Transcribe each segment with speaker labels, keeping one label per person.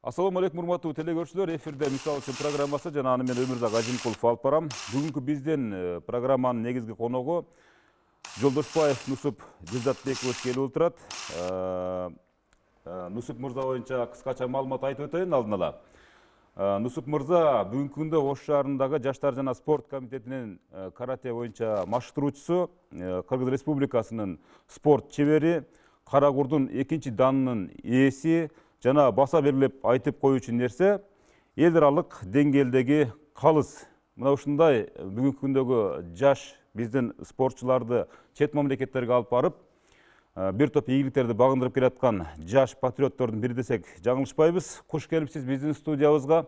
Speaker 1: Assalamu алейкум, урматтуу телекөрүүчүлөр. Эфирде мисал үчүн программасы жана аны мен Өмүрзак Ажимкулов алып барам. Бүгүнкү биздин программанын негизги коногу Жолдошбаев Нусуп Жилдатбекович келип отурат. Нусуп мырза боюнча кыскача маалымат айтып өтөйүн алдын ала. Нусуп мырза бүгүнкү күндө Ош шаарындагы Жаштар жана спорт комитетинин карате боюнча машыктыруучусу, Кыргыз Республикасынын спорт чебери, Кара Курдун 2 данынын ээси жана баса белгилеп айтып коюучу нерсе эл аралык деңгээлдеги калыс. Мына ушундай бүгүнкү күндөгү жаш биздин спортчуларды чет мамлекеттерге алып барып, бир топ ийгиликтерди багындырып келаткан жаш патриоттордун бири десек жаңылышпайбыз. Куш келипсиз биздин студиябызга.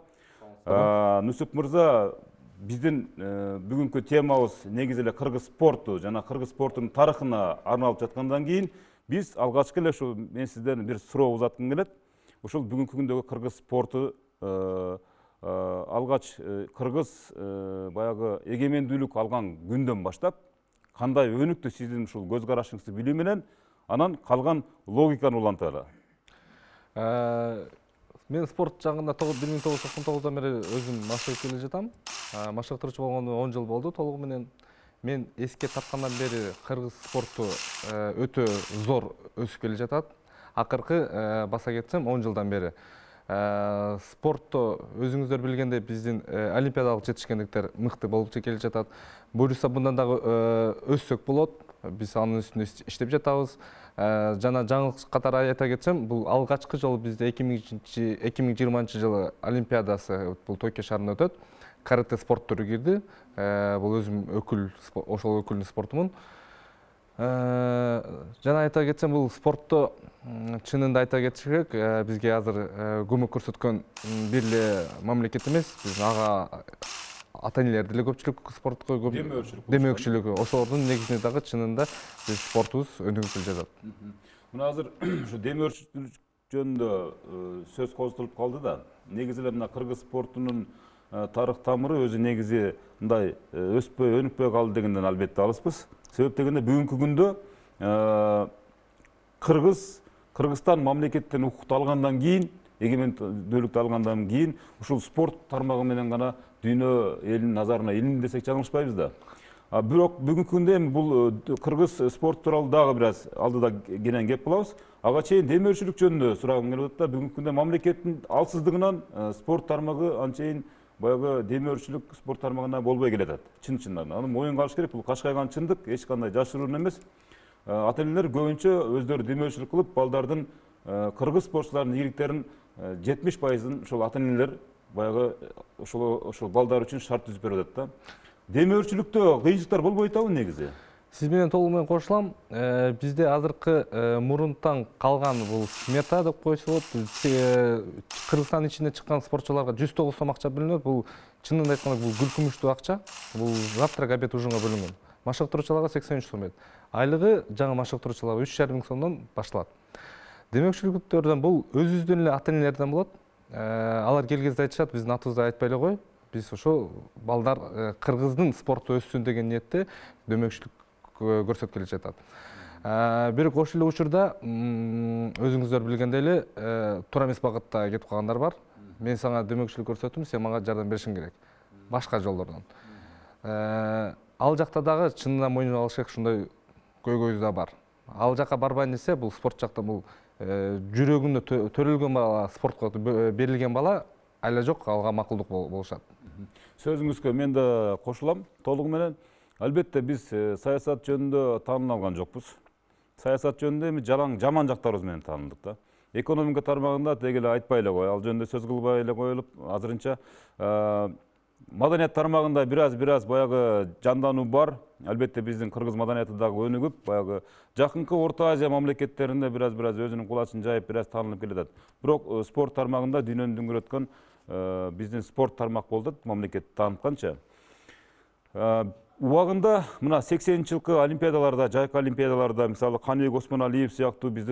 Speaker 1: Нусуп мырза, биздин бүгүнкү темабыз негизи эле кыргыз спорту жана кыргыз спортунун тарыхына арналып жаткандан кийин биз алгачкы эле ушу мен сизден бир суроо узаткым келет. Ушул бүгүнкү күндөгү кыргыз спорту алгач кыргыз баягы эгемендүүлүк алган күндөн баштап кандай өнүктү сиздин ушул көз карашыңызды билүү менен анан калган логиканы уланталы.
Speaker 2: Мен спорт жагында 1999 бери өзүм машыгып келе жатам. Машыктыруучу болгондо 10 жыл болду толугу менен. Мен эске тарткандан бери кыргыз спорту өтө зор өсүп келе жатат. Акыркы баса кетсем 10 жылдан бери. Спортто өзүңүздөр билгендей биздин олимпиадалык жетишкендиктер мыкты болуп келе жатат. Буюрса мындан дагы өссөк болот. Биз анын үстүндө иштеп жатабыз. Жана жаңылык катары айта кетсем, бул алгачкы жолу бизде 2020 жылы олимпиадасы бул Токио шаарында өтөт. Карате спорт түрү кирди. Бул өзүм ошол өкүлүнүн спортумун. Жана айта кетсем, бул спортто чынында айта кетиш керек, бизге азыр көмөк көрсөткөн бир эле мамлекет эмес, биздин ага ата-энелер деле көпчүлүк спортко демөкчүлүгү. Ошолордун негизинде дагы чынында биз спортубуз өнүгүп келе жатат.
Speaker 1: Мына азыр ушу демөкчүлүк жөнүндө сөз козутулуп калды да. Негизи эле мына кыргыз спортунун тарых тамыры өзү негизи мындай өспөй, өнүкпөй калды дегенден албетте алыспыз. Себеп дегенде бүгүнкү күндө Кыргызстан мамлекеттен укукту алгандан кийин, эгемендүүлүктү алгандан кийин ушул спорт тармагы менен гана дүйнө элинин назарына илин десек жаңылышпайбыз да. Бирок бүгүнкү күндө эми бул кыргыз спорт тууралуу дагы бир аз алдыда кенен кеп кылабыз. Ага чейин демөкчүлүк жөнүндө сурагым келип атат да. Бүгүнкү күндө мамлекеттин алсыздыгынан спорт тармагы анчейин баягы демөкчүлүк спорт тармагына болбой келатат. Чын-чындан. Аны моюнга алыш керек. Бул кашкайган чындык, эч кандай жашыруун эмес. Ата-энелер көбүнчө өздөрү демөкчүлүк кылып, балдардын кыргыз спортчулардын ийгиликтерин 70%ын ошол ата-энелер баягы ошол балдар үчүн шарт түзүп берип атат да. Демөкчүлүктө кыйынчылыктар болбой атабы негизи?
Speaker 2: Сиз менен толугу менен кошулам. Бизде азыркы мурунтан калган бул смета деп койсок болот. Кыргызстан ичинде чыккан спортчуларга 109 сом акча бөлүнөт. Бул чынында айтканда бул күлкүмүштүү акча. Бул завтрак, обед, ужинге бөлүнгөн. Машыктыруучуларга 83 сом берет. Айлыгы жаңы машыктыруучуларга 3,5 миң сомдон башталат. Демөкчүлүктөрдөн бул өзүбүздүн эле ата-энелерден болот. Алар келгенде айтышат, биздин атыбызды айтпай эле кой. Биз ошо балдар кыргыздын спорту өссүн деген ниетте демөкчүлүк көрсөтүп келе жатат. Бирок ошол эле учурда өзүңүздөр билгендей эле туура эмес багытта кетип калгандар бар. Мен сага демөкчүлүк көрсөттүм, сен мага жардам беришиң керек. Башка жолдордон. Ал жакта дагы чынында мойнуна алыш керек, ушундай көйгөй да бар. Ал жака барбайын десе, бул спорт жакта бул жүрөгүндө төрөлгөн бала, спортко берилген бала айла жок, алга макулдук болушат.
Speaker 1: Сөзүңүзгө мен да кошулам толугу менен. Албетте биз саясат жөнүндө таанып алган жокпуз. Саясат жөнүндө эми жаман жактарыбыз менен таанылдык да. Экономика тармагында деги эле айтпай эле кой, ал жөнүндө сөз кылбай эле коелуп, азырынча маданият тармагында бир аз баягы жандануу бар. Албетте биздин кыргыз маданияты дагы өнүгүп, баягы жакынкы Орто Азия мамлекеттеринде бир аз өзүнүн кулачын жайып, бир аз таанылып келатат. Бирок спорт тармагында дүйнөнү дүңгүрөткөн биздин спорт тармак болду, мамлекет таанытканча. Убагында мына 80-жылкы олимпиадаларда, жайкы олимпиадаларда, мисалы Каныбек Осмоналиев сыяктуу биз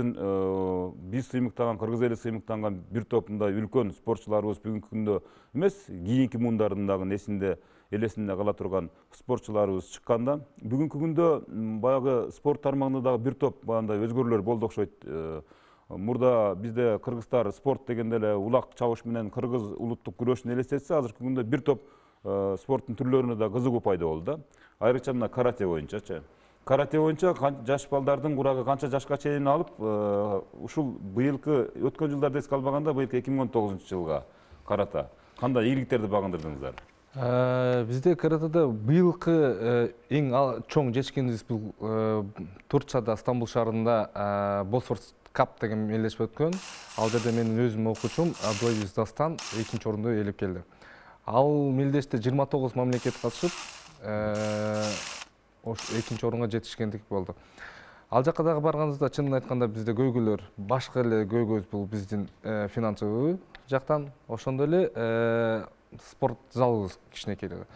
Speaker 1: сыймыктаган, кыргыз эли сыймыктаган бир топ мындай үлкөн спортчуларыбыз бүгүнкү күндө эмес, кийинки мундардын дагы элесинде кала турган спортчуларыбыз чыкканда, бүгүнкү күндө баягы спорт тармагында дагы бир топ баягындай өзгөрүүлөр болду окшойт. Мурда бизде кыргыздар спорт дегенде эле улак чабыш менен кыргыз улуттук күрөшүн элестетсе, азыркы күндө бир топ спорттун түрлөрүнө да кызыгуу пайда болду. Айрыкча мына карате боюнчачы. Карате боюнча жаш балдардын курагы канча жашка чейин алып, ушул быйылкы өткөн жылдарды эске албаганда, быйылкы 2019-жылга карата кандай ийгиликтерди багындырдыңыздар?
Speaker 2: Бизде каратеде быйылкы эң чоң жетишкенибиз бул Турцияда, Стамбул шаарында Босфорс Кап деген мелдешип өткөн. Ал жерде менин өзүмдүн окуучум Абдулазиз Дастан 2-орунду ээлеп келди. Ал мелдеште 29 мамлекет катышып, 2-орунга жетишкендик болду. Ал жакка дагы барганыбызда чынын айтканда бизде көйгөйлөр башка эле көйгөйбүз, бул биздин финансовый жактан, ошондой эле спорт залыбыз кичинекейлиги.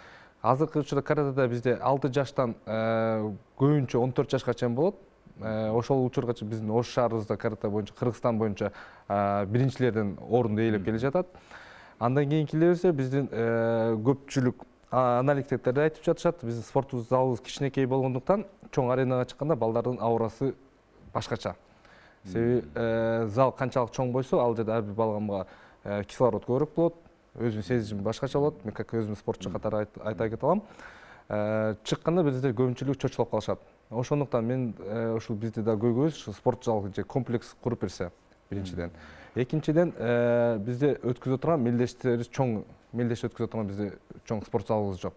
Speaker 2: Азыркы учурда каратеде бизде 6 жаштан көбүнчө 14 жашка чейин болот. Ошол учурга чейин биздин Ош шаарыбызда карате боюнча, Кыргызстан боюнча биринчилерден орунду ээлеп келе жатат. Андан кийинкилерибизде биздин көпчүлүк аналитиктер айтып жатышат, биздин спорт залыбыз кичинекей болгондуктан чоң аренага чыкканда балдардын аурасы башкача. Себеби зал канчалык чоң бойсо, ал жерде ар бир балганга кислород көбүрөөк болот, өзүнүн сезими башкача болот. Мен как өзүм спортчу катары айта кете алам. Чыкканда бизде көбүнчүлүк чочулуп калышат. Ошондуктан мен ушул бизде да көйгөйүбүз спорт зал же комплекс куруп берсе биринчиден. Экинчиден бизде өткүзө турган мелдештерибиз чоң, мелдеш өткүзө турган бизде чоң спорт залыбыз жок.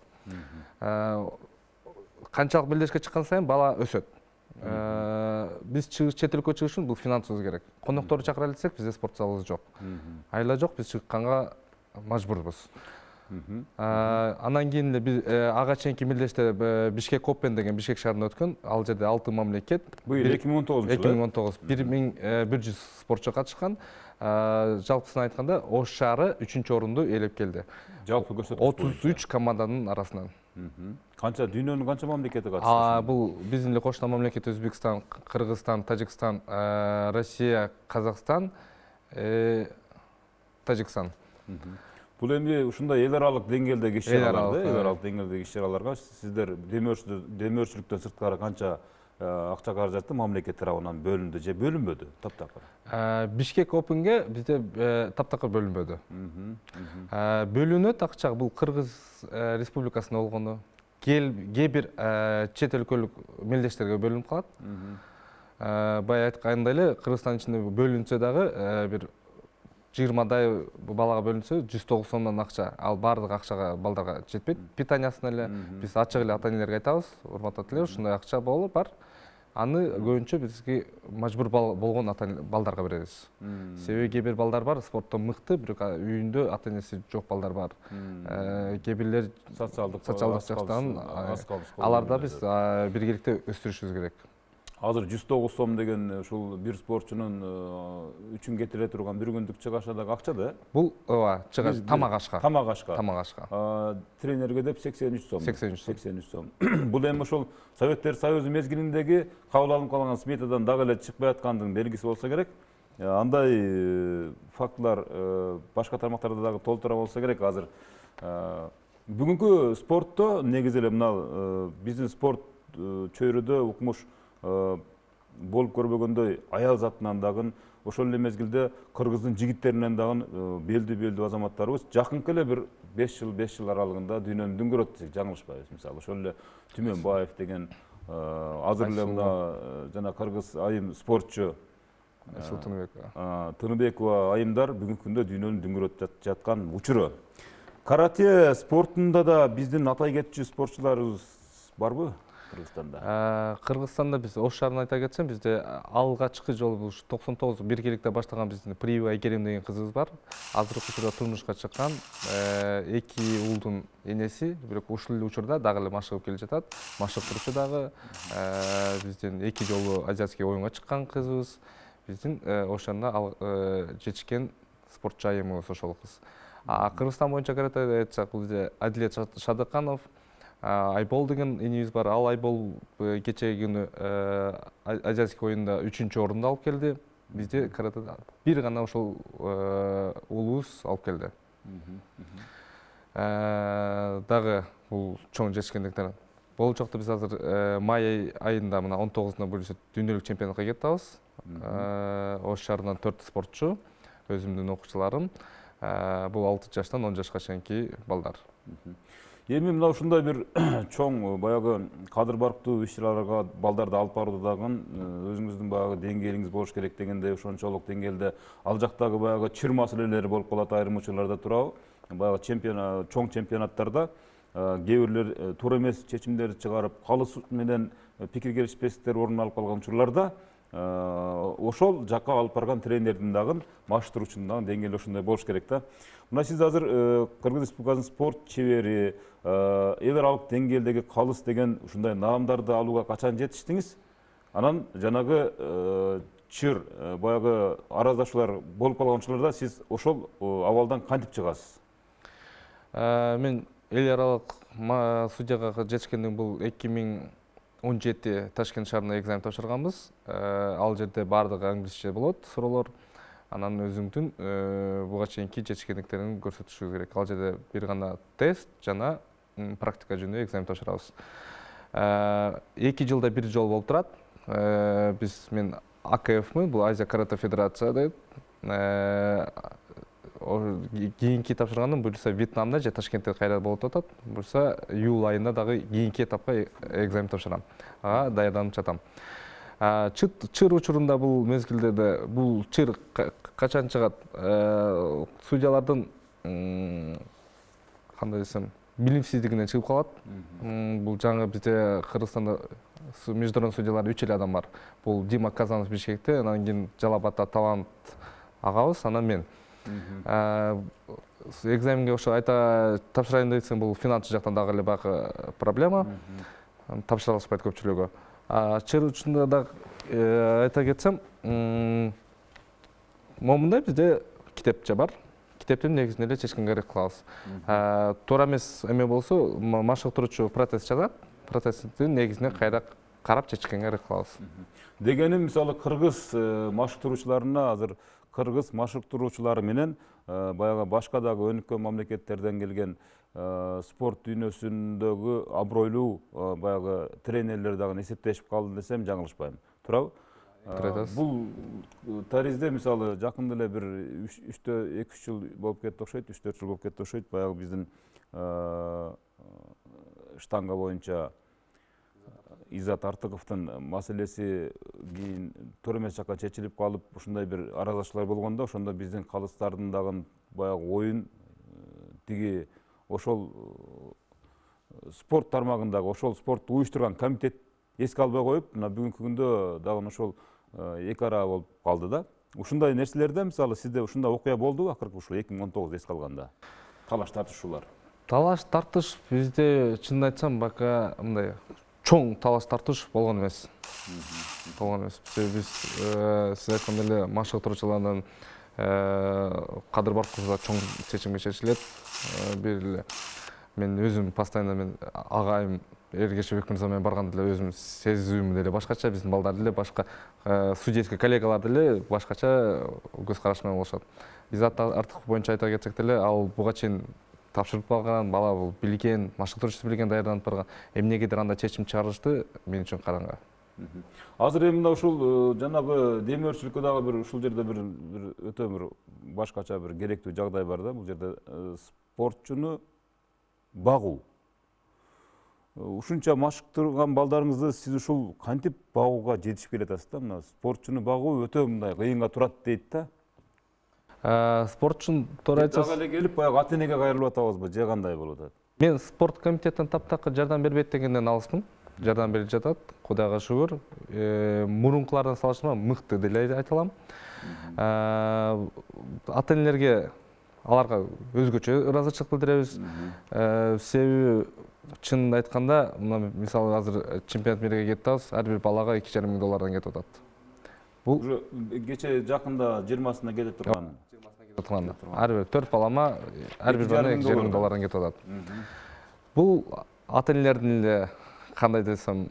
Speaker 2: Канчалык мелдешке чыккан сайын бала өсөт. Биз чет өлкөгө чыгыш үчүн бул финансыбыз керек. Конокторду чакыра элсек, бизде спорт залыбыз жок. Айла жок, биз чыкканга мажбурбуз. Анан кийин эле биз ага чейинки мелдеште Бишкек Опен деген Бишкек шаарында өткөн. Ал жерде 6 мамлекет.
Speaker 1: Быйыл 2019.
Speaker 2: 1100 спортчу катышкан. Жалпысын айтканда Ош шаары 3-орунду ээлеп келди.
Speaker 1: Жалпы көрсөткүч
Speaker 2: 33 команданын арасынан.
Speaker 1: Канча дүйнөнүн канча мамлекети катышты?
Speaker 2: Бул биздин эле коштон мамлекет Өзбекстан, Кыргызстан, Тажикстан, Россия, Казакстан, Тажикстан.
Speaker 1: Бул эми ушундай эл аралык деңгээлдеги иш-чараларга сиздер демөөрчүлүктөн сырткары канча акча каражатты мамлекет тарабынан бөлүндү же бөлүнбөдү? Таптакыр.
Speaker 2: Бишкек Опенге бизде таптакыр бөлүнбөдү. Бөлүнөт акча бул Кыргыз Республикасында болгону. Кээ бир чет өлкөлүк мелдештерге бөлүнүп калат. Бая айткандай эле Кыргызстан ичинде бөлүнсө дагы бир 20 балага бөлүнсө 109 сомдон акча, ал баардык акчага балдарга жетпейт. Питаниясын эле биз ачык эле ата-энелерге айтабыз, урматтуу, ушундай акча бар. Аны көбүнчө бизге мажбур болгон балдарга беребиз. Себеби кээ бир балдар бар, спорттон мыкты, бирок үйүндө ата-энеси жок балдар бар. Кээ бирлер социалдык жактан аларда биз биргеликте өстүрүшүбүз керек.
Speaker 1: Азыр 109 сом деген ушул бир спортчунун үчүн кетире турган бир күндүк чыгашадагы акча да?
Speaker 2: Бул чыгаш тамак ашка.
Speaker 1: Тамак ашка. Тренерге деп 83 сом. 83 сом. Бул эми ошол Советтер Союзу мезгилиндеги кабыл алынып калган сметадан дагы эле чыкпай аткандын белгиси болсо керек. Андай фактылар башка тармактарда дагы толтура болсо керек. Азыр бүгүнкү спортто негизи эле мына биздин спорт чөйрөдө укмуш болуп көрбөгөндөй аял затынан дагы ошол эле мезгилде кыргыздын жигиттеринен дагы белдүү азаматтарыбыз жакынкы эле бир 5 жыл аралыгында дүйнөнү дүңгөрөт десек жаңылышпайбыз. Мисалы ошол эле Түмөнбаев деген азыр эле мына жана кыргыз айым спортчу Тыныбекова айымдар бүгүнкү күндө дүйнөнү дүңгөрөтүп жаткан учуру. Карате спортунда да биздин атай кетчү спортчуларыбыз барбы?
Speaker 2: Кыргызстанда биз Ош шаарына айта кетсем, бизде алгачкы жолу бул 99 биргеликте баштаган биздин Приева Айгерим деген кызыбыз бар. Азыркы учурда турмушка чыккан, 2 уулдун энеси, бирок ушул учурда дагы эле машыгып келе жатат. Машыгып турчу дагы биздин 2 жолу азиатский оюнга чыккан кызыбыз. Биздин Ош шаарында жетишкен спортчу айымыбыз ошол кыз. Кыргызстан боюнча карате айтсак, бул бизде Адилет Шадыканов, Айбол деген инибиз бар. Ал Айбол кечеги күнү азиатский оюнда 3-орунду алып келди. Бизде каратеда бир гана ошол уулубуз алып келди. Дагы бул чоң жетишкендиктер. Болочокто биз азыр май айында мына 19-на буюрса дүйнөлүк чемпионатка кетип атабыз. Ош шаарынан 4 спортчу, өзүмдүн окуучуларым. Бул 6 жаштан 10 жашка чейинки балдар.
Speaker 1: Эми мына ушундай бир чоң баягы кадыр барктуу иш-чараларга балдарды алып барууда дагы өзүңүздүн баягы деңгээлиңиз болуш керек дегенде ошончолук деңгээлде ал жактагы баягы чыр маселелери болуп калат, айрым учурларда туурабы? Баягы чоң чемпионаттарда кээ бирлер туура эмес чечимдерди чыгарып, калыс менен пикир келишпестиктер орун алып калган учурларда ошол жакка алып барган тренердин дагы маштыруучунун дагы деңгээли ошондой болуш керек да. Мына сиз азыр Кыргыз Республикасынын спорт чебери, эл аралык деңгээлдеги калыс деген ушундай наамдарды алууга качан жетиштиңиз? Анан жанагы чыр баягы араздашуулар болуп калган учурларда сиз ошол абалдан кантип чыгасыз?
Speaker 2: Мен эл аралык судьяга жетишкенден бул 2017 Ташкент шаарына экзамен тапшырганбыз. Ал жерде бардыгы англисче болот, суроолор. Анан өзүңдүн буга чейинки жетишкендиктериңди көрсөтүшүң керек. Ал жерде бир гана тест жана практика жөнүндө экзамен тапшырабыз. 2 жылда бир жол болуп турат. Мен АКФмын, бул Азия карате федерация дейт. Кийинки тапшырганым буюрса Вьетнамда же Ташкентте кайра болуп атат. Буюрса июль айында дагы кийинки этапка экзамен тапшырам. Ага, даярданып жатам. Чыр учурунда бул мезгилдерде бул чыр качан чыгат? Судьялардын кандай десем, билимсиздигинен чыгып калат. Бул жаңы бизде Кыргызстанда международный судьялар 3 эле адам бар. Бул Дима Казанов Бишкекте, анан кийин Жалал-Абадта Талант агабыз, анан мен. Экзаменге ошо айта тапшырайын десем, бул финансы жактан дагы эле багы проблема. Тапшыра алышпайт көпчүлүгү. Чыр учурунда да айта кетсем, момундай бизде китепче бар. Китептин негизинде эле чечкенге аракет кылабыз. Туура эмес эме болсо, машыктыруучу протез жазат. Протездин негизине кайра карап чечкенге аракет кылабыз.
Speaker 1: Дегеним, мисалы кыргыз машыктыруучуларына азыр кыргыз машыктыруучулары менен баягы башка дагы өнүккөн мамлекеттерден келген спорт дүйнөсүндөгү абройлуу баягы тренерлер дагы эсептешип калды десем жаңылышпайм. Туурабы? Бул таризде мисалы жакында эле бир 2-3 жыл болуп кетти окшойт, 3-4 жыл болуп кетти окшойт. Баягы биздин штанга боюнча Изат Артыковдун маселеси кийин туура эмес жакка чечилип калып, ушундай бир араздашуулар болгондо, ошондо биздин калыстардын дагы баягы оюн тиги ошол спорт тармагындагы ошол спортту уюштурган комитет эске албай коюп, мына бүгүнкү күндө дагы ошол эки ара болуп калды да. Ушундай нерселерде мисалы сизде ушундай окуя болдубу акыркы ушул 2019 эске алганда? Талаш тартышуулар.
Speaker 2: Талаш тартыш бизде чынын айтсам бака мындай чоң талаш тартыш болгон эмес. Биз сиз айткандай эле машыктыруучулардан кадыр баркыбызда чоң чечимге чечилет. Бир эле мен өзүм постоянно мен агайым Эргешевик мырза менен барганда эле өзүм сезүүм деле башкача, биздин балдар деле башка, судейский коллегалар деле башкача көз караш менен болушат. Изат Артыков боюнча айта кетсек деле, ал буга чейин тапшырып алган бала, бул билген, машыктыруучусу билген даярданып барган. Эмнегедир анда чечим чыгарышты мен үчүн караңгы.
Speaker 1: Азыр эми мына ушул жанагы демөөрчүлүккө дагы бир ушул жерде бир өтө бир башкача бир керектүү жагдай бар да. Бул жерде спортчуну багуу. Ушунча машыктырган балдарыңызды сиз ушул кантип багууга жетишип келатасыз да? Мына спортчуну багуу өтө мындай кыйынга турат дейт да.
Speaker 2: Спортчун туура айтсаңыз,
Speaker 1: дагы эле келип баягы ата энеге кайрылып атабызбы, же кандай болуп атат?
Speaker 2: Мен спорт комитетинен таптакыр жардам бербейт дегенден алыспын. Жардам берип жатат, Кудайга шүгүр. Мурункулардан салыштырма мыкты деле айта алам. Ата энелерге аларга өзгөчө ыраазычылык билдиребиз. Себеби чынын айтканда, мисалы азыр чемпионат мириге кетип атабыз, ар бир балага 2,5 миң доллардан кетип атат.
Speaker 1: Бул кече жакында 20-сына кетип турган.
Speaker 2: Ар бир 4 балама ар бир балага 2,5 миң доллардан кетип атат. Бул ата энелердин эле кандай десем,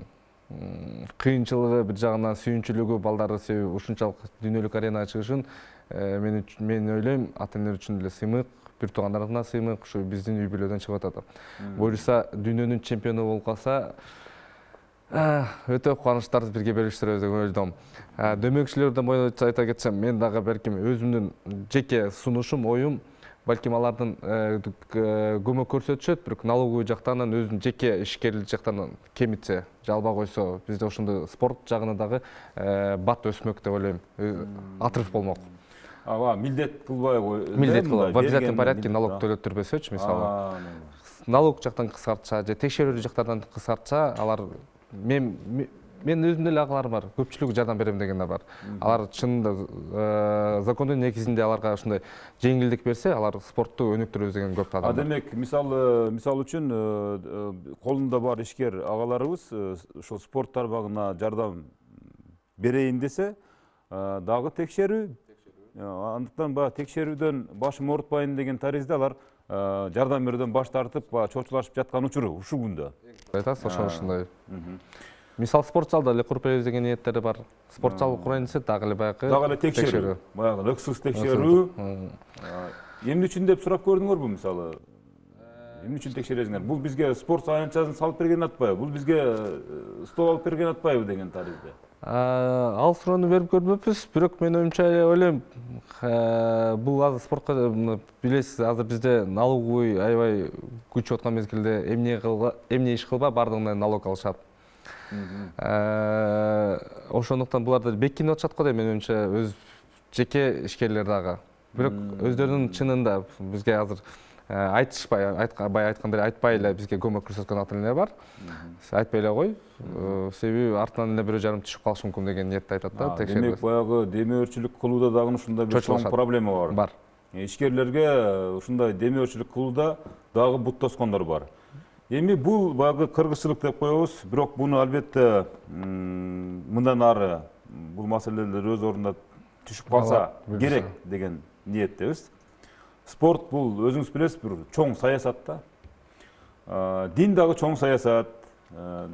Speaker 2: кыйынчылыгы, бир жагынан сүйүнчүлүгү, балдары себеби ушунчалык дүйнөлүк аренага чыгышын мен ойлойм, ата энелер үчүн деле сыймык, бир туугандарына сыймык, ушу биздин үй бүлөдөн чыгып атат. Буюрса дүйнөнүн чемпиону болуп калса, Өтө кубанычтарды бирге бөлүштүрөбүз деп ойлодум. Дөмөкчүлөрдөн боюнча айта кетсем, мен дагы балким өзүмдүн жеке сунушум, оюм, балким алардын көмөк көрсөтүшөт, бирок налоговый жактан өзүнүн жеке ишкерлик жактан кемитсе, жалба койсо, бизде ошондой спорт жагына дагы бат өсмөк деп ойлойм. Отрыв болмок.
Speaker 1: Милдет кылбай
Speaker 2: Милдет кылбай, в обязательном порядке налог төлөттүрбөсөчү, мисалы. Налог жактан кыскартса же текшерүү жактардан кыскартса, алар мен өзүмдө эле агаларым бар, көпчүлүгү жардам берем дегендер бар. Алар чынында закондун негизинде аларга ушундай жеңилдик берсе, алар спортту өнүктүрөбүз деген көп адам.
Speaker 1: Демек, мисал үчүн колунда бар ишкер агаларыбыз ошол спорт тармагына жардам берейин десе, дагы текшерүү, андыктан баягы текшерүүдөн башым оорутпайын деген таризде алар жардам берүүдөн баш тартып, чочулашып жаткан учуру ушул күндө.
Speaker 2: Айтасыз, ошондой. Мисал спорт залда эле куруп беребиз деген ниеттери бар. Спорт зал курайын десе, дагы эле
Speaker 1: текшерүү. Баягы ыксыз текшерүү. Эмне үчүн деп сурап көрдүңөрбү, мисалы? Эмне үчүн текшересиңер? Бул бизге спорт аянтчасын салып берген атпайбы? Бул бизге стол алып берген атпайбы деген таризде.
Speaker 2: Ал суроону берип көрбөппүз, бирок мен оюмча ойлойм, бул азыр спортко билесиз, азыр бизде налоговый аябай күчүп аткан мезгилде эмне иш кылба, бардыгына налог алышат. Ошондуктан буларды бекинип атышат го дейм, мен оюмча, өз жеке ишкерлер дагы. Бирок өздөрүнүн чынында бизге азыр айтышпай, бай айткандай айтпай эле бизге көмөк көрсөткөн ата энелер бар. Айтпай эле кой, себеби артынан эле бирөө жарым түшүп калышы мүмкүн деген ниетте айтат да.
Speaker 1: Демек, баягы демөөрчүлүк кылууда дагы ушундай бир чоң проблема бар.
Speaker 2: Бар.
Speaker 1: Ишкерлерге ушундай демөөрчүлүк кылууда дагы бут тоскондор бар. Эми бул баягы кыргызчылык деп коебуз, бирок буну албетте мындан ары бул маселелер өз ордуна түшүп калса керек деген ниеттебиз. Спорт бул өзүңүз билесиз, бир чоң саясат да. Дин дагы чоң саясат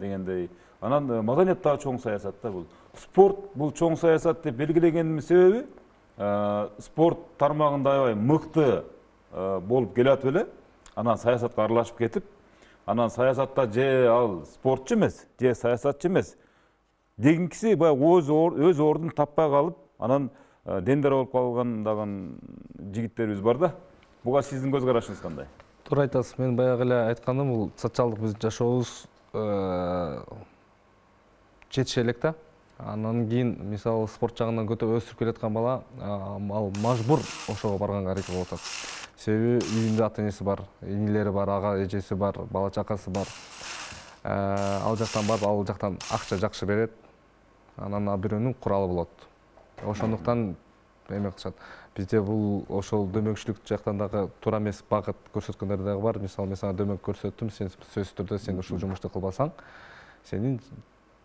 Speaker 1: дегендей. Анан маданият дагы чоң саясат да бул. Спорт бул чоң саясат деп белгилегениmin себеби спорт тармагында аябай мыкты болуп келатып эле, анан саясатка аралашып кетип, анан саясатта же ал спортчу эмес, же саясатчы эмес дегенкиси баягы өз ордун таппай калып, анан дендер болуп калган жигиттерибиз бар да. Буга сиздин көз карашыңыз кандай?
Speaker 2: Туура айтасыз. Мен баягы эле айтканым, бул социалдык биздин жашообуз жетише элек да. Анан кийин мисалы спорт жагынан көтөрүп өсүп келаткан бала ал мажбур ошого барганга аракет болуп атат. Себеби үйүндө ата энеси бар, инилери бар, ага эжеси бар, бала чакасы бар. Ал жактан барып, ал жактан акча жакшы берет. Анан бирөөнүн куралы болот. Ошондуктан эме кылышат. Бизде бул ошол дөмөкчүлүк жактан дагы туура эмес багыт көрсөткөндөр дагы бар. Мисалы, мен сага дөмөк көрсөттүм, сен сөзсүз түрдө сен ушул жумушту кылбасаң, сенин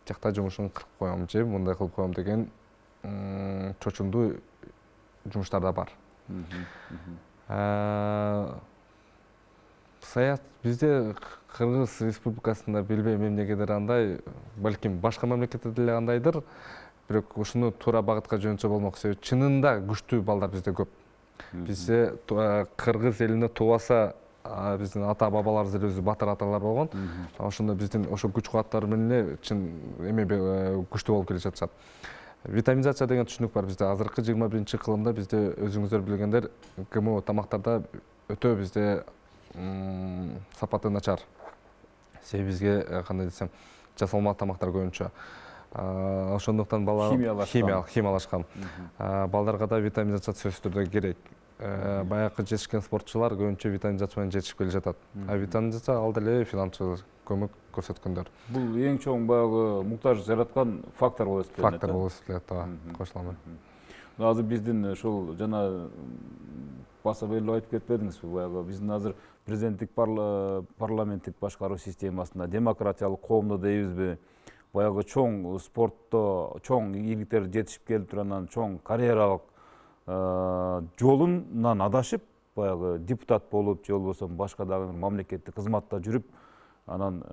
Speaker 2: жакта жумушуңду кыркып коем же мындай кылып коем деген чочундуу жумуштар да бар. Саят бизде Кыргыз Республикасында билбейм эмнегедир андай, балким башка мамлекетте деле андайдыр. Бирок ушуну туура багытка жөнөтсө болмок, себеби чынында күчтүү балдар бизде көп. Бизде Кыргыз элине тубаса, биздин ата бабаларыбыз эле өзү батыр аталар болгон. Ошондо биздин ошо күч кубаттары менен эле чын эме күчтүү болуп келе жатышат. Витаминизация деген түшүнүк бар бизде. Азыркы 21-кылымда бизде өзүңүздөр билгендер ГМО тамактарда өтө бизде сапаты начар. Себеби бизге кандай десем, жасалма тамактар көбүнчө. Ошондуктан бала химиялашкан. Балдарга да витаминизация сөзсүз түрдө керек. Баягы жетишкен спортчулар көбүнчө витаминизация менен жетишип келе жатат. Витаминизация ал деле финансылык көмөк көрсөткөндөр.
Speaker 1: Бул эң чоң баягы муктаж жараткан фактор болуп эсептелет.
Speaker 2: Фактор болуп эсептелет, кошулам.
Speaker 1: Азыр биздин ушул жана баса белгилеп айтып кетпедиңизби, баягы биздин азыр президенттик парламенттик башкаруу системасында демократиялык коомдо дейбизби, баягы чоң спортто чоң ийгиликтер жетишип келип туруп, анан чоң карьералык жолунан адашып, баягы депутат болуп, же болбосо башка дагы мамлекеттик кызматта жүрүп, анан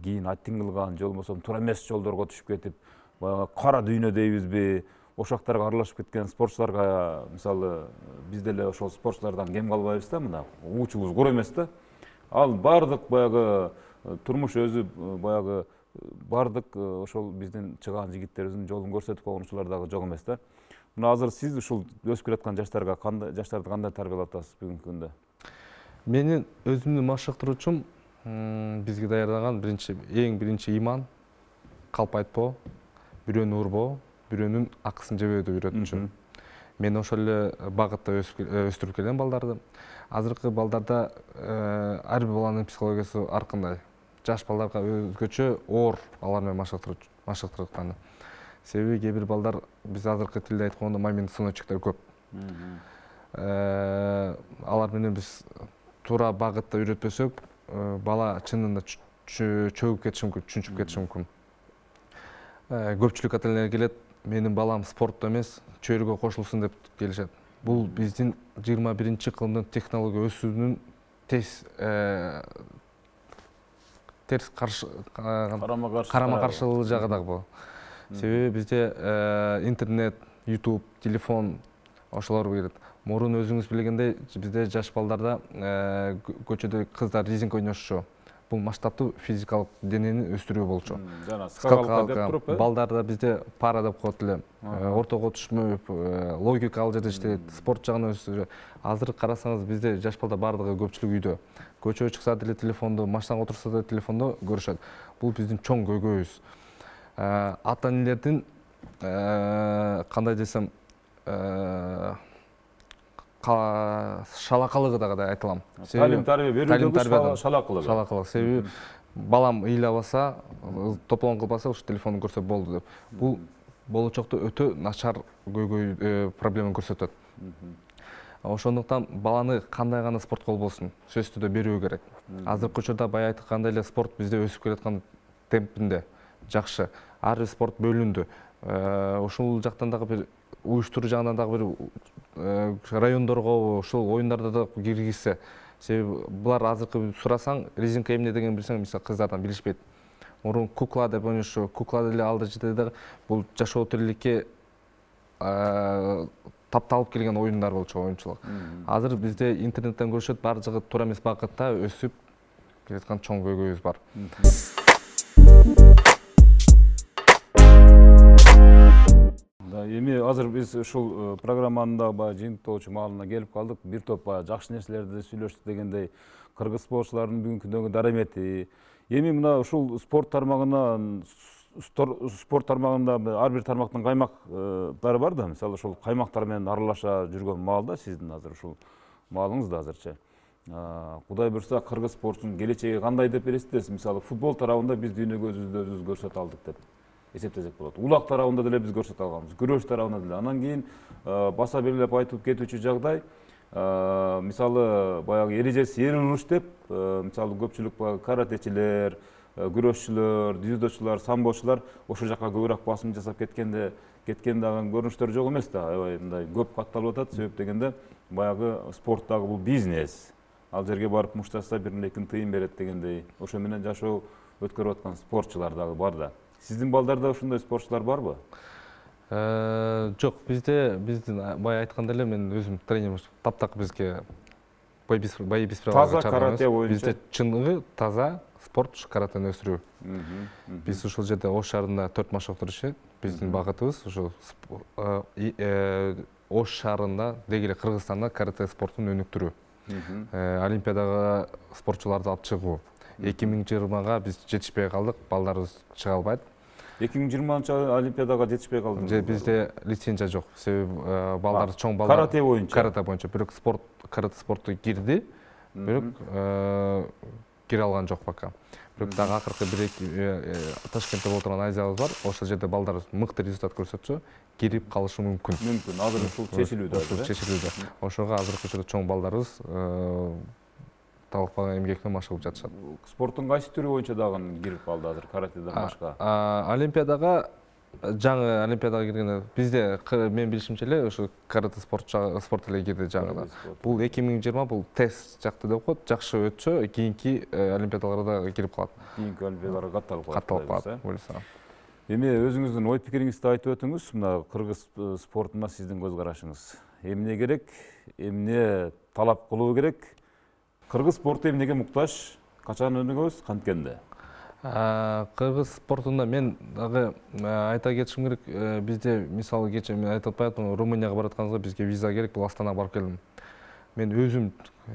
Speaker 1: кийин аттиң кылган, же болбосо туура эмес жолдорго түшүп кетип, баягы кара дүйнө дейбизби, ошактарга аралашып кеткен спортчуларга, мисалы, биз деле ошол спортчулардан кем калбайбыз да, мына уучубуз кур эмес да. Ал бардык баягы турмуш өзү баягы бардык ошол биздин чыган жигиттерибиздин жолун көрсөтүп койгончулар дагы жок эмес да. Мына азыр сиз ушул өсүп келаткан жаштарга жаштарды кандай тарбиялап атасыз бүгүнкү күндө?
Speaker 2: Менин өзүмдүн машыктыруучум бизге даярдаган эң биринчи иман, калп айтпоо, бирөөнү урбоо, бирөөнүн акысын жебөөдү үйрөтчү. Мен ошол эле багытта өстүрүп келген балдарды. Азыркы балдарда ар бир баланын психологиясы ар кандай. Жаш балдарга өзгөчө оор алар менен машыктыртканы. Себеби кээ бир балдар биз азыркы тилде айтканда мамин сыночектер көп. Алар менен биз туура багытта үйрөтпөсөк, бала чынында чөгүп кетиши мүмкүн, чүнчүп кетиши мүмкүн. Көпчүлүк ата-энелер келет, менин балам спортто эмес, чөйрөгө кошулсун деп келишет. Бул биздин 21-кылымдын технология өсүүнүн терс карама каршылыгы жагы дагы бул. Себеби бизде интернет, YouTube, телефон ошолор келет. Мурун өзүңүз билгендей, бизде жаш балдарда көчөдө кыздар резинка ойношчу. Бул масштабтуу физикалык денени өстүрүү болчу.
Speaker 1: Жана скакалка деп туруп,
Speaker 2: балдарда бизде пара деп коет эле. Ортого түшмөп, логика ал жерде иштейт, спорт жагына өстүрүү. Азыр карасаңыз бизде жаш балдар бардыгы көпчүлүк үйдө. Көчөгө чыкса деле телефондо, машинага отурса да телефондо көрүшөт. Бул биздин чоң көйгөйүбүз. Ата-энелердин кандай десем, шалакалыгы да айтылам.
Speaker 1: Талим тарбия берүүдөгү шалакылык.
Speaker 2: Шалакылык. Себеби балам ыйлабаса, топлон кылбаса, ушу телефонду көрсө болду деп. Бул болочокто өтө начар көйгөй проблема көрсөтөт. Ошондуктан баланы кандай гана спортко болбосун, сөзсүз түрдө берүү керек. Азыркы учурда бая айткандай эле спорт бизде өсүп келаткан темпинде жакшы. Ар бир спорт бөлүндү. Ушул жактан дагы бир уюштуруу жагынан дагы бир райондорго ушул оюндарда да киргизсе. Себеби булар азыркы сурасаң, резинка эмне деген билсең, мисалы кыздардан билишпейт. Мурун кукла деп ойношу, кукла деле алды жерде бул жашоо тириликке тапталып келген оюндар болчу, оюнчулук. Азыр бизде интернеттен көрүшөт, баардыгы туура эмес багытта өсүп келаткан чоң көйгөйүбүз бар.
Speaker 1: Эми азыр биз ушул программанын дагы жыйынтыктоочу маалына келип калдык. Бир топ жакшы нерселерди сүйлөштүк дегендей, кыргыз спортчуларынын бүгүнкү күндөгү дарамети. Эми мына ушул спорт тармагында ар бир тармактын каймактары бар да, мисалы ошол каймактар менен аралаша жүргөн маалда сиздин азыр ушул маалыңыз да азырча. Кудай буйрса кыргыз спортунун келечеги кандай деп элестетесиз? Мисалы футбол тарабында биз дүйнөгө өзүбүздү көрсөтө алдык деп эсептесек болот. Улак тарабында деле биз көрсөтө алганбыз, күрөш тарабында деле. Анан кийин баса белгилеп айтылып кетүүчү жагдай, мисалы баягы эрежеси эрилиш деп, мисалы көпчүлүк каратечилер, күрөшчүлөр, дзюдочулар, самбочулар ошол жака көбүрөөк басым жасап кеткен дагы көрүнүштөр жок эмес да. Аябай мындай көп катталып атат. Себеп дегенде баягы спорттагы бул бизнес. Ал жерге барып муштаса бир лекин тыйын берет дегендей, ошо менен жашоо өткөрүп аткан спортчулар дагы бар да. Сиздин балдарда ушундай спортчулар барбы?
Speaker 2: Жок, биздин бая айткандай эле мен өзүм тренерим таптак бизге
Speaker 1: таза карате боюнча
Speaker 2: бизде чыныгы таза спорт каратени өстүрүү. Биз ушул жерде Ош шаарында 4 машыктыр ишет. Биздин багытыбыз ушул Ош шаарында дегеле Кыргызстанда карате спортун өнүктүрүү. Олимпиадага спортчуларды алып чыгуу. 2020-га биз жетишпей калдык, балдарыбыз чыга албайт.
Speaker 1: 2020 Олимпиадага жетишпей калдыңыз.
Speaker 2: Бизде лицензия жок. Себеби балдар чоң балдар карате боюнча. Бирок карате спорту кирди, бирок кире алган жок пока. Бирок дагы акыркы Ташкентте болуп турган Азиябыз бар. Ошол жерде балдар мыкты результат көрсөтсө, кирип калышы мүмкүн.
Speaker 1: Азыр ушул чечилүүдө.
Speaker 2: Ошого азыркы учурда чоң балдарыбыз талыкпаган эмгек менен машыгып жатышат.
Speaker 1: Спорттун кайсы түрү боюнча дагы кирип калды азыр каратеден башка?
Speaker 2: Олимпиадага, жаңы Олимпиадага киргенде бизде мен билишимче эле ошо карате спорт эле кирди жаңыда. Бул 2020 бул тест жакты деп коет. Жакшы өтсө, кийинки Олимпиадаларга да кирип калат. Кийинки
Speaker 1: Олимпиадаларга
Speaker 2: катталып калат.
Speaker 1: Эми өзүңүздүн ой пикириңизди айтып өтүңүз. Мына кыргыз спортуна сиздин көз карашыңыз. Эмне керек? Эмне талап кылуу керек? Кыргыз спорту эмнеге муктаж? Качан өнүгөбүз? Канткенде?
Speaker 2: Кыргыз спортунда мен дагы айта кетишим керек, бизде мисалы кечээ мен айтып атпайатпынбы, Румынияга баратканыбызда бизге виза керек, бул Астанага барып келдим. Мен өзүм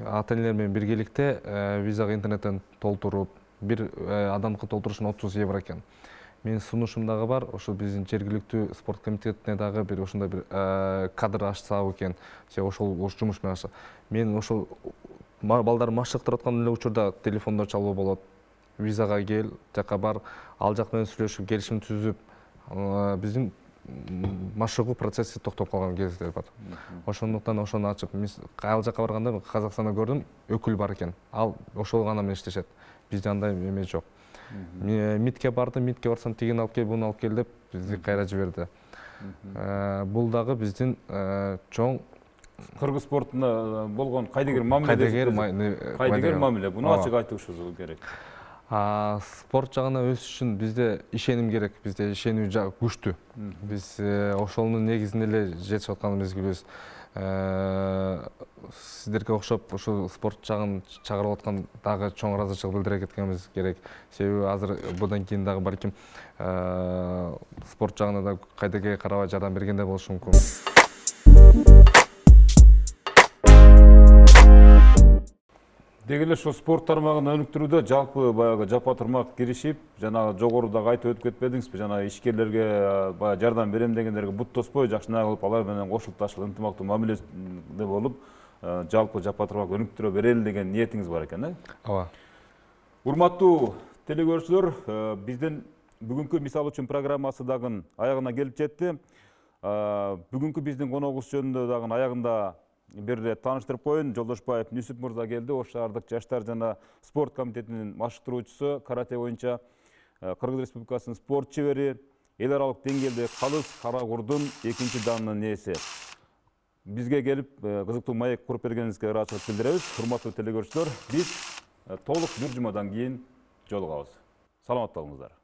Speaker 2: ата энелер менен биргеликте визага интернеттен толтуруп, бир адамдыкы толтуруш үчүн 30 евро экен. Менин сунушум дагы бар, ошол биздин жергиликтүү спорт комитетине дагы бир ошондой бир кадр ачсак экен. Ошол жумуш менен ачса. Мен ошол балдар машыктырып аткан эле учурда телефондо чалуу болот. Визага кел, жака бар, ал жак менен сүйлөшүп, келишим түзүп, биздин машыгуу процесси токтоп калган кездер бар. Ошондуктан ошону ачып, ал жака барганда Казакстанда көрдүм, өкүл бар экен. Ал ошол гана менен иштешет. Бизде андай эме жок. МИДке бардым, МИДке барсам тигин алып кел, буну алып кел деп бизди кайра жиберди. Бул дагы биздин чоң
Speaker 1: Кыргыз спортунда болгон кайдыгер мамиле. Кайдыгер мамиле. Буну ачык айтышыбыз керек.
Speaker 2: Спорт жагына өсүш үчүн бизде ишеним керек, бизде ишенүү күчтүү. Биз ошонун негизинде эле жетишип атканыбызды билебиз. Сиздерге окшоп ушул спорт жагын чыгарып аткан дагы чоң ыраазычылык билдире кеткенибиз керек. Себеби азыр будан кийин дагы балким спорт жагына да кайдыгерге карабай жардам бергенде болушу мүмкүн.
Speaker 1: Деги эле ошо спорт тармагын өнүктүрүүдө жалпы баягы жапа турмак киришип, жана жогорудагы айтып өтүп кетпедиңизби, жана ишкерлерге баягы жардам берем дегендерге бут тоспой, жакшынакай кылып алар менен кошулуп ташылып ынтымактуу мамиледе болуп, жалпы жапа турмак өнүктүрө берели деген ниетиңиз бар экен,
Speaker 2: Ооба.
Speaker 1: Урматтуу телекөрүүчүлөр, биздин бүгүнкү мисал үчүн программасы дагы аягына келип жетти. Бүгүнкү биздин коногубуз жөнүндө дагы аягында бир ирет тааныштырып коеюн. Жолдошбаев Нүсүп мырза келди, Ош шаардык жаштар жана спорт комитетинин машыктыруучусу, карате боюнча Кыргыз Республикасынын спорт чебери, эл аралык деңгээлде калыс кара курдун 2 данынын ээси. Бизге келип кызыктуу маек куруп бергениңизге ыраазычылык билдиребиз. Урматтуу телекөрүүчүлөр, биз толук бир жумадан кийин жолугабыз. Саламатта болуңуздар.